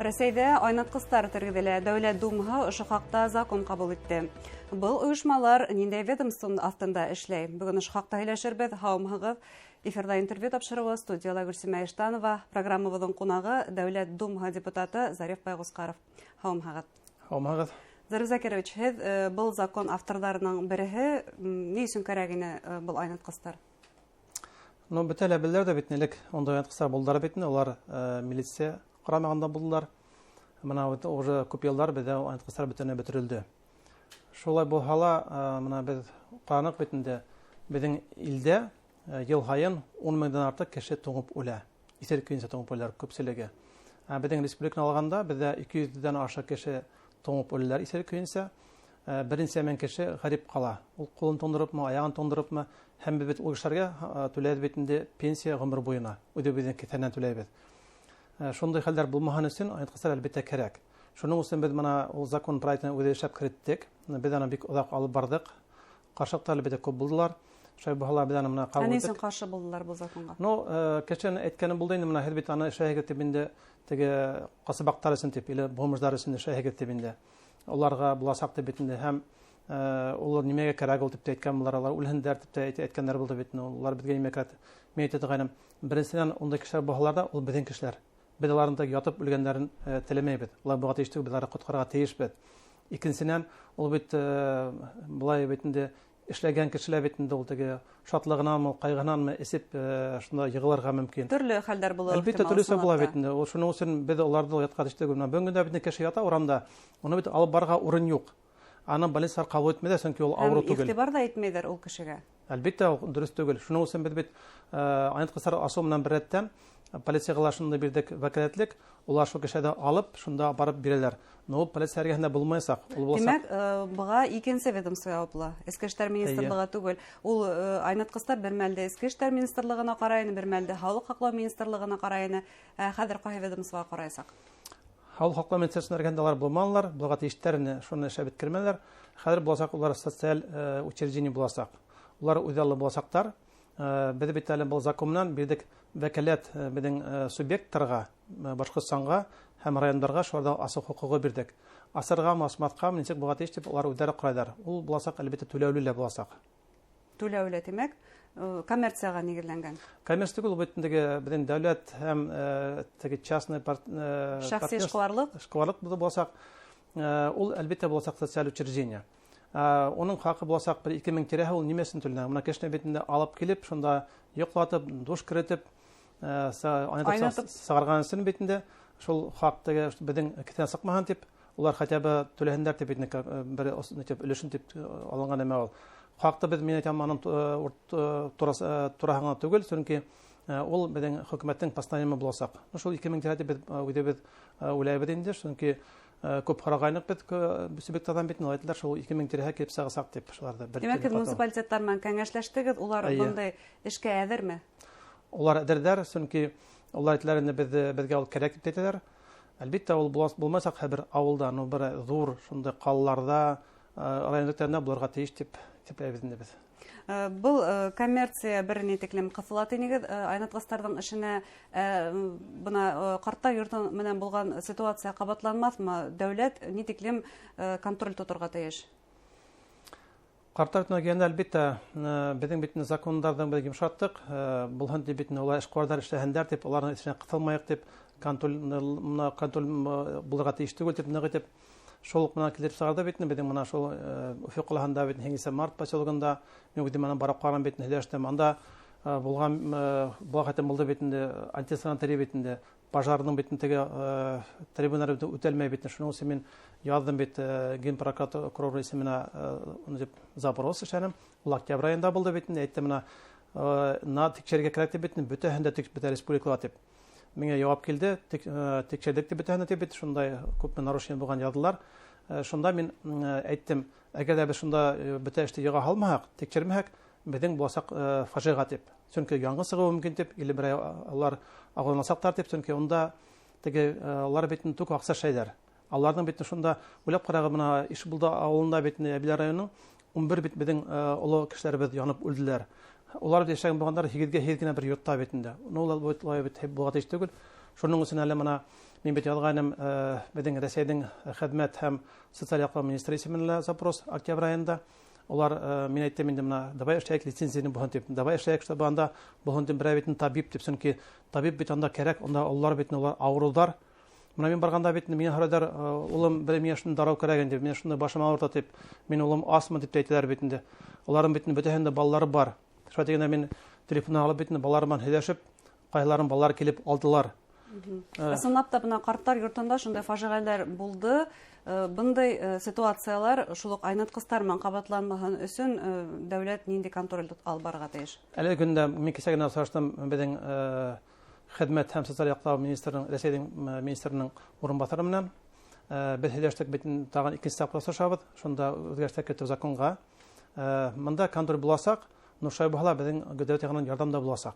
Рәсәйдә айнатҡыстар тергеҙелә Дәүләт Думаһы ошо хаҡта закон ҡабул итте. Был ойошмалар ниндәй ведомство аҫтында эшләй? Бөгөн ошо хаҡта һөйләшербеҙ. Һаумыһығыҙ. Эфирҙа интервью тапшырыуы студияла Гөлсимә Иштанова, программабыҙҙың ҡунағы Дәүләт Думаһы депутаты Зариф Байғусҡаров. Һаумыһығыҙ. Һаумыһығыҙ. Зариф Закирович, һеҙ был закон авторҙарының береһе, ни өсөн кәрәк ине был айнатҡыстар? Бөтәлә беләр дә битнелек, ондай айнатҡыстар булдылар битне, улар милиция ҡарамағында булдылар. Мына уже күп йылдар беҙҙә айнатҡыстар бөтөнләй бөтөрөлдө. Шулай булһа ла, мына беҙ ҡараныҡ битендә, беҙҙең илдә йыл һайын 10 меңдән артыҡ кеше туңып үлә. Иҫәр көйөнсә туңып үләләр күпселеге. Беҙҙең республиканы алғанда, беҙҙә 200-дән аша кеше туңып үләләр иҫәр көйөнсә. Беренсе мең кеше ғәрип ҡала. Ул ҡулын туңдырыпмы, аяғын туңдырыпмы, һәм беҙ ул эшләргә түләйбеҙ бит инде пенсия ғүмер буйына. Үҙебеҙҙең кеҫәнән түләйбеҙ. Шундай хәлдәр булмаһын өсөн айнатҡыстар әлбиттә кәрәк. Шуның өсөн беҙ мына ул закон проектын үҙе эшләп кереттек. Беҙ аны бик оҙаҡ алып барҙык. Ҡаршылыҡтар әлбиттә күп булдылар. Шулай булһа ла беҙ аны мына ҡабул итек. Ни өсөн ҡаршы булдылар был законға? Кешенең әйткәне булды инде, мына һеҙ бит аны эшләйһегеҙ тип инде, теге ҡасыбаҡтар өсөн тип, или бомждар өсөн эшләйһегеҙ тип инде. Уларға буласаҡ тип бит инде, һәм улар нимәгә кәрәк ул тип тә әйткән булар, улар үлһендәр тип тә әйткәндәр булды бит. Улар беҙгә нимә кәрәк? Мин әйтә торғайным, беренсенән ундай кешеләр булһалар да, ул беҙҙең кешеләр. Беҙ уларҙың ятып үлгәндәрен теләмәйбеҙ. Улар быға тейеш түгел, беҙ уларҙы ҡотҡарырға тейешбеҙ. Икенсенән, ул бит былай бит инде эшләгән кешеләр бит инде ул теге шатлығынанмы, ҡайғыһынанмы эсеп шунда йығылырға мөмкин. Төрлө хәлдәр булыр. Әлбиттә, төрлөсә була бит инде. Шуның өсөн беҙ уларҙы ятҡа тейеш түгел. Бөгөн дә бит кеше ята урамда, уны бит алып барырға урын юҡ. Аны больницалар ҡабул итмәйҙәр, сөнки ул ауырыу түгел. Иғтибар да итмәйҙәр ул кешегә. Әлбиттә, ул дөрөҫ түгел. Шуның өсөн беҙ бит айнатҡыстар асыу менән бер рәттән полицияға шундай бирҙек вәкәләтлек, улар шул кешеде алып, шунда барып бирәләр. Ул полиция эргәһендә булмаясаҡ. Димәк, быға икенсе ведомство яуаплы. Эске эштәр министрлығы түгел. Ул айнатҡыстар бер мәлдә эске эштәр министрлығына ҡарай ине, бер мәлдә һаулыҡ һаҡлау министрлығына ҡарай ине. Хәҙер ҡайһы ведомствоға ҡараясаҡ? Һаулыҡ һаҡлау министрлығына эргәһендә улар булманылар, булға тейештәрен шуны эшләп еткермәләр. Хәҙер буласаҡ улар социаль учреждение буласаҡ. Улар үҙаллы буласаҡтар. Беҙ бит әле был закон менән бирҙек вәкәләт беҙҙең субъекттарға, Башҡортостанға һәм райондарға шуларҙа асыу хоҡуғы бирҙек. Асырғамы, асмаҫҡамы, нисек булға тейеш тип улар үҙҙәре ҡарайҙар. Ул буласаҡ, әлбиттә, түләүле лә буласаҡ. Түләүле, тимәк, коммерцияға нигеҙләнгән. Коммерция түгел, бит беҙҙең дәүләт һәм теге частный шәхси эшҡыуарлыҡ буласаҡ. Ул, әлбиттә, буласаҡ социаль учреждение. Уның хаҡы буласаҡ бер 2000 тирәһе, ул нимә өсөн түләнә? Мына кешене бит инде алып килеп, шунда йоҡлатып, душ керетеп, сығарған өсөн бит инде шул хаҡты беҙҙең кеҫәнән сыҡмаһын тип, улар хотя бы түләһендәр тип бер өлөшөн тип алынған нәмә ул. Хаҡты беҙ, мин әйтәм, аның тураһына түгел, сөнки ул беҙҙең хөкүмәттең постановлениеһы буласаҡ. Шул 2000 тирә тип үҙебеҙ уйлайбыҙ инде, сөнки күп һорағайныҡ беҙ субъекттарҙан бит, әйттеләр, шул 2000 тирәһе килеп сығасаҡ тип. Димәк, муниципалитеттар менән кәңәшләштегеҙ, улар бындай эшкә әҙерме? Улар әҙерҙәр, сөнки улар әйттеләр инде беҙгә ул кәрәк дип әйтәләр. Әлбиттә, ул булмасаҡ һәр бер ауылда, бер ҙур шундай ҡалаларҙа, райондәрендә булырға тейеш тип әйбеҙ инде беҙ. Был коммерция бер ни тиклем ҡыҫыла тинегеҙ, айнатҡыстарҙың эшенә бына ҡарттар йорто менән булған ситуация ҡабатланмаҫмы? Дәүләт ни тиклем контроль тоторға тейеш? Ҡарттар йортона килгәндә, әлбиттә, беҙҙең бит закондарҙы беҙ йомшарттыҡ. Булһын дип бит улар эшҡыуарҙар эшләһендәр тип, уларҙың эшенә ҡыҫылмайыҡ тип, контроль булырға тейеш түгел тип ныҡ итеп, шул менән килеп сығарҙы бит беҙҙең мына шул Уфы ҡалаһында бит 5 март поселогында, мин үҙем аны барып ҡараным бит, һөйләштем. Анда булған булаҡайтым булды бит инде, антисанитария бит инде, пожарның бит теге трибуналары үтәлмәй бит. Шуның өсөн мин яҙҙым бит генпрокурор исеменә запрос эшләнем. Ул октябрь айында булды бит инде. Әйттем, мына тикшерергә кәрәк дип бит, бөтәһен дә бөтә республикала тип. Миңә яуап килде, тикшердек дип бөтәһен тип бит, шундай күпме нарушение булған яҙҙылар. Шунда мин әйттем, әгәр дә беҙ шунда бөтә эште йыға һалмаһаҡ, тикшермәһәк, беҙҙең буласаҡ фажиға тип. Сөнки яңғын сығыуы мөмкин тип, или берәй улар ағыланасаҡтар тип, сөнки унда теге улар бит түк аҡса шәйҙәр. Аларның бит шунда уйлап ҡарағы, бына Ишбулда ауылында бит Әбиләр районының 11 бит беҙҙең оло кешеләребеҙ янып үлделәр. Улар эшләгән булгандар 7-ге генә бер йортта бит инде. Улар булға тейеш түгел. Шуның өсөн әле мына Мин бит язганым безнең Россиянең хезмәт һәм социаль яклау министры исеменә запрос октябрь аенда. Олар мен әйттем инде менә давай эшләйек лицензияны булган дип. Давай эшләйек, чтобы анда булган дип бер битен табиб дип, чөнки табиб бит анда кирәк, анда алар бит улар авырулар. Менә мин барганда бит мине харадар улым бер мияшны дарау кирәк инде, мен шуны башым авырта дип, мин улым астма дип әйттеләр бит инде. Аларның бит бөтенләй балалары бар. Шуңа дигәндә мин телефон алып бит балаларым һөйләшеп, кайларын балалар килеп алдылар. Ысынлап та бына карттар йортында шундай фаҗигаләр булды. Бындай ситуациялар шул ук айныткыстар менән кабатланмаган өчен дәүләт нинди контроль алып барырга тиеш? Әлеге көндә мин кичә генә сораштым безнең хезмәт һәм социаль яклау министрының Россиянең министрының урынбасары менән. Без һөйләштек бит тагын икенче тапкыр сорашабыз. Шунда үзгәрешләр кертү законга. Монда контроль буласак, но шулай булса безнең дәүләт ягыннан ярдәмдә буласак.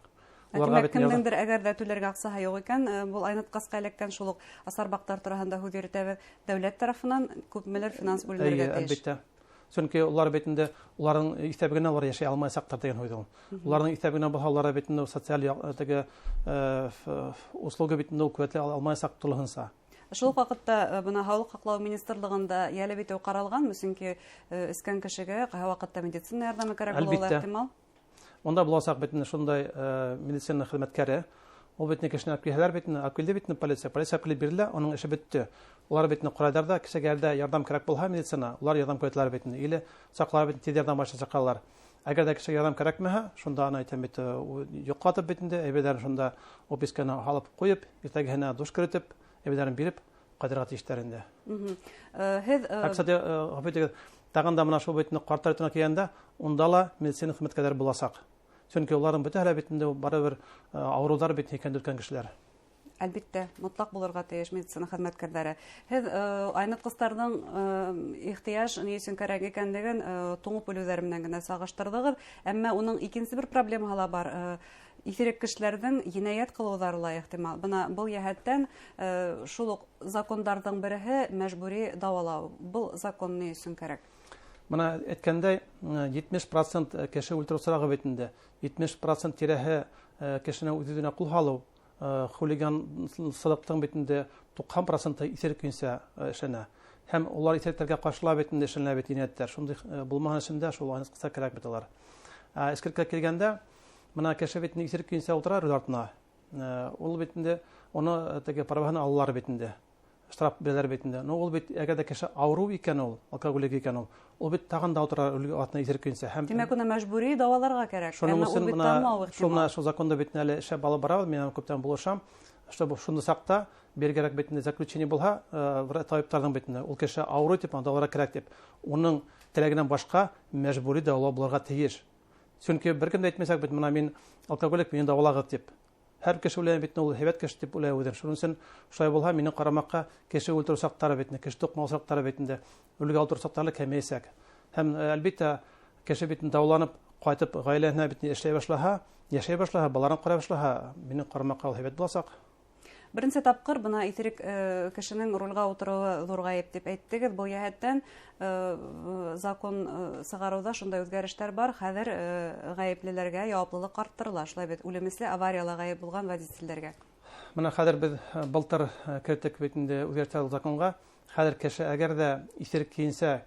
Кемнеңдер әгәр дә түләргә акчасы юк икән, бу айныткыска эләккән шул ук асарбактар тураһында һүз йөртәбез. Дәүләт тарафыннан күпмелер финанс бүлергә тиеш. Әлбәттә. Чөнки улар бит инде уларның исәбенә улар яшәй алмаячактыр дигән уйдым. Уларның исәбенә бу халлар бит инде социаль теге услуга бит инде күәтле алмаячак тулыгынса. Шул вакытта бына Һаулык һаклау министрлыгында яле бит каралганмы, чөнки искән кешегә кайһы вакытта медицина ярдәме кирәк булуы ихтимал. Онда буласак бит шундай медицина хезмәткәре, ул бит кешене акиләр бит акилде бит полиция килеп бирелә, аның эше бетте. Улар бит курайдарда кешегә ярдәм кирәк булһа медицина, улар ярдәм көтләр бит или саклар бит тиздән башлап чакалар. Әгәр дә кешегә ярдәм кирәкмәһә, шунда аны әйтәм бит юкатып бит инде, әйберләр шунда описканы алып куеп, иртәгәһенә душ кертеп, әйберләрен биреп кадәргә тиештәрендә. Һез тагын да менә шул бит карттар итенә килгәндә, онда ла медицина хезмәткәрләр буласак. Чөнки уларның бөтен битендә барыбер авырулар бит икән дөркән кешеләр. Әлбәттә, мотлак булырга тиеш медицина хезмәткәрләре. Һез айныткыстарның ихтыяҗ ни өчен кирәк икәнлеген туңып үлүләр менән генә сагыштырдыгыз, әмма уның икенче бер проблемаһы бар. Исерек кешеләрнең җинаять кылулары ла ихтимал. Бына бу яһәттән шул ук законнарның бере мәҗбүри дәвалау. Бу закон ни өчен кирәк? Менә әйткәндәй 70% кеше үлтерү сорагы бит инде. 70% тирәһе кешене үзенә кул һалу, хулиганлыктың бит инде 90% исерек көнсә эшенә. Һәм улар исерекләргә каршыла бит инде эшенә бит инәттәр. Шундый булмаган эшендә шул айны кыса кирәк бит алар. Эскеркә килгәндә менә кеше бит исерек көнсә утыра рудартына. Ул бит инде аны теге праваны алалар бит инде. Штраф беләр бит инде. Но ул бит әгәр дә кеше авыру икән ул, алкоголик икән ул бит тагын да утыра атына исерек көнсә. Һәм димәк, уны мәҗбүри дәваларга кирәк. Әмма ул бит тамау ихтимал. Шул законда бит әле эше балы бара, мен күптән булышам. Чтобы шуны сакта бергәрәк бит инде заключение булһа, табибларның бит инде ул кеше авыру дип дәваларга кирәк дип. Уның теләгеннән башка мәҗбүри дәвалау булырга тиеш. Чөнки беркем дә әйтмәсәк бит, менә мин алкоголик, мин дәвалагыз дип. Һәр кеше үлән бит ул һәйбәт кеше дип уйлый үзен. Шуның өчен шулай булһа, минем карамакка кеше үлтерү сактары бит, кеше тукмау сактары бит инде үлгә алдыру сактары кәмәйсәк. Һәм әлбәттә кеше бит дәваланып кайтып гаиләһенә бит эшләй башлаһа, яшәй башлаһа, балаларын карый башлаһа, минем карамакка һәйбәт булсак. Беренче тапкыр бына исерек кешенең рульга утыруы зур гаеп дип әйттегез. Бу яһәттән закон сыгаруда шундай үзгәрешләр бар. Хәзер гаеплеләргә яуаплылык арттырыла. Шулай бит үлемесле авариялар гаеп булган водительләргә. Менә хәзер без былтыр кертек бит инде үзгәрешләр законга. Хәзер кеше әгәр дә исерек киенсә,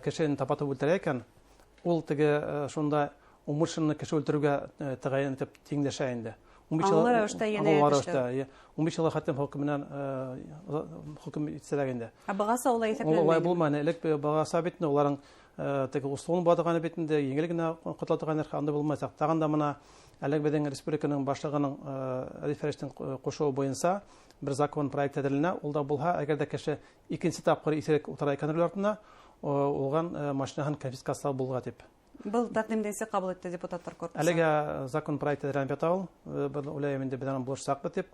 кешене тапатып үтерә икән, ул теге шунда умышны кеше үлтерүгә тәгаен итеп тиңдәшә инде. 15 ел хатым хөкеменнән хөкем итсәләгәндә. Багасы улай исәпләнмәгән. Улай булманы. Элек багасы бит уларның теге услугын бадыганы бит инде еңел генә кытлатылган һәм булмасак. Тагын да менә әлеге безнең республиканың башлыгының референстын кушуы буенча бер закон проект әзерләнә. Ул да булһа, әгәр дә кеше икенче тапкыр исерек утыра икән артына, улган машинаһын конфискациялау булга дип. Был тәкъдимдәсе кабул итте депутатлар корпусы. Әлеге закон проекты әзерләнеп ята ул. Бер уйлыйм инде безнең булышсак бит дип.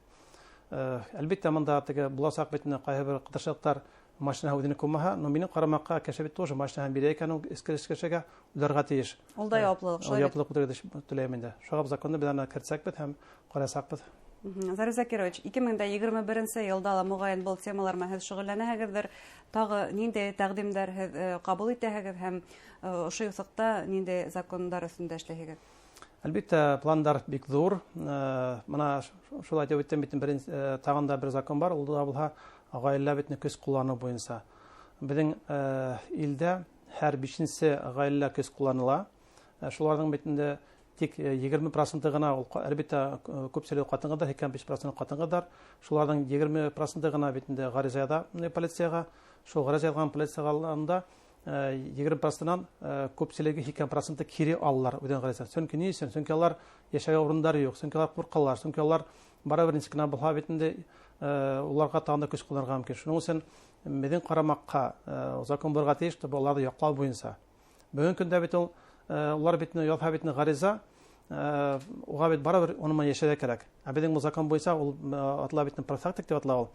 Әлбәттә монда теге буласак битне кайһы бер кытыршыклар машина үзенә күмәһә, но минем карамакка кеше бит тоже машина бирә икән ул искешкәшәгә уларга тиеш. Ул да яплык, шулай. Яплык булды дип теләйм инде. Шуга законда безне кертсәк бит һәм карасак бит. Зариф Закирович, 2021 елда ла мөгаен был темалар мәһәл шөгыльләнәһегездер. Тагы нинди тәкъдимнәр кабул итәһегез һәм ошый усакта нинди законнар өстендә эшләһегез? Әлбәттә, пландар бик зур. Мына шулай дип әйттем бит, тагын да бер закон бар, ул да булса гаилә битне көч куллану буенча. Безнең илдә һәр 5нче гаилә көч кулланыла. Шуларның битендә тик 20% гына ул әлбәттә күпчелеге хатын-кызлар, 5% хатын-кызлар. Шуларның 20% гына битендә гаризада полициягә, шул гаризадан полицияларында 20%-нан күпчелеге 2% кире алалар үдән гариза. Чөнки ни өчен? Чөнки алар яшәгән урыннары юк, чөнки алар куркалар, чөнки алар барыбер ничек кенә булса битендә уларга тагын да көч кулланырга мөмкин. Шуның өчен безнең карамакка закон барга тиеш, дип аларны яклау буенча. Бүген көндә бит ул улар битне яфа битне гариза уга бит барыбер оныман яшәргә кирәк. Ә безнең бу закон буенча ул атла битне профилактик дип атлау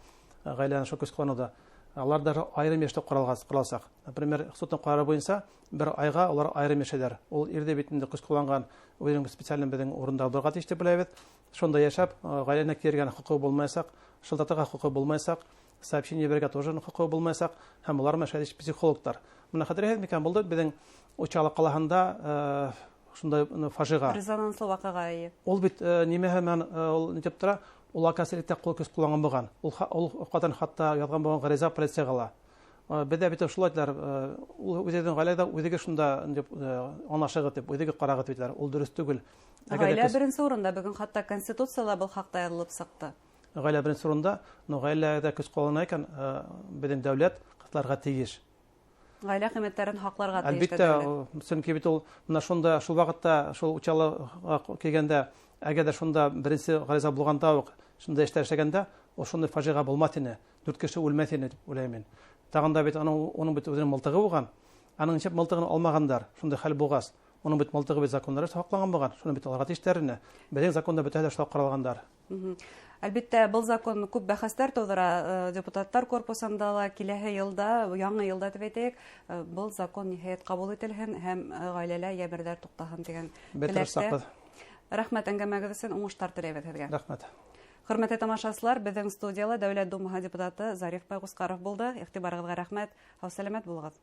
гаиләне шул көч куллануда. Алар да айрым яшьтә каралсак. Например, судның карары буенча бер айга алар айрым яшәләр. Ул ирдә битендә көч кулланган үзенең специаль безнең урында барга тиеш дип беләбез. Шунда яшәп, гаиләне кергән хукукы булмайсак, шылтатырга хукукы булмайсак, сообщение бергә тоже хукукы булмайсак, һәм улар мәшәһәр психологлар. Моны хәтерләп микән булды безнең Учалы калаһында шундай фажига. Резонанслы вакыйга. Ул бит нимә һәман ул дип тора, ул акасилектә кул көч кулланган булган. Ул кадан хатта язган булган гариза полициягә ала. Бездә бит шулайдлар, ул үзенең гаиләдә үзеге шунда дип анашыгы дип, үзеге карагы дитләр. Ул дөрес түгел. Гаилә беренче урында, бүген хатта конституциялә бу хакта язылып чыкты. Гаилә беренче урында, но гаиләдә көч куллана икән, безнең дәүләт кытларга тиеш. Гаилә хезмәтләрен хакларга тиеш. Әлбәттә, чөнки бит ул менә шунда, шул вакытта, шул Учалыга килгәндә, әгәр шунда беренче гариза булганда ук, шунда эшләгәндә, ул шундый фажига булмас иде. 4 кеше үлмәс иде дип уйлыйм. Тагын да бит аның бит үзенең мылтыгы булган. Аның ничек мылтыгын алмагандар, шундай хәл булгас. Аның бит мылтыгы бит законнары сакланган булган. Шуны бит аларга тиештәренә. Безнең законда бөтенләй шулай каралгандар. Әлбәттә, был закон күп бәхәсләр тудыра. Депутаттар корпусында ла киләһе елда, яңа елда дип әйтәйек, был закон ниһаять кабул ителһен һәм гаиләләр ябәрдәр туктаһын дигән теләктә. Рәхмәт әңгәмәгез өчен, уңышлар теләйбез һеҙгә. Рәхмәт. Хөрмәтле тамашачылар, безнең студияла Дәүләт Думаһы депутаты Зариф Байгускаров булды. Игътибарыгызга рәхмәт. Һау сәламәт булыгыз.